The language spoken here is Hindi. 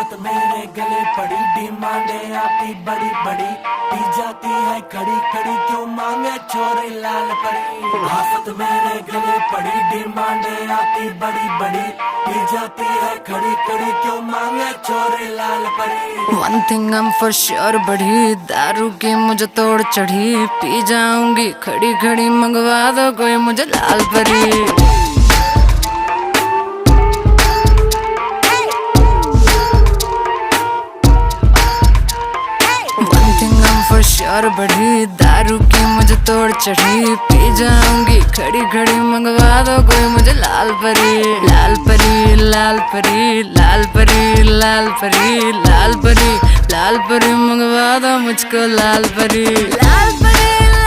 आफत मेरे गले पड़ी, डिमांडे आती बड़ी बड़ी, पी जाती है खड़ी खड़ी, क्यों मांगे छोरी लाल परी। आफत मेरे गले पड़ी, डिमांडे आती बड़ी बड़ी, पी जाती है खड़ी खड़ी, क्यों मांगे छोरी लाल परी। One thing I'm for sure बढ़ी, दारू की मुझे तोड़ चढ़ी, पी जाऊंगी खड़ी खड़ी, मंगवा दो कोई मुझे लाल परी। श्योर बढ़ी, दारू की मुझे तोड़ चढ़ी, पी जाऊंगी खड़ी खड़ी, मंगवा दो कोई मुझे लाल परी। लाल परी लाल परी लाल परी लाल परी लाल परी लाल परी, मंगवा दो मुझको लाल परी। लाल परी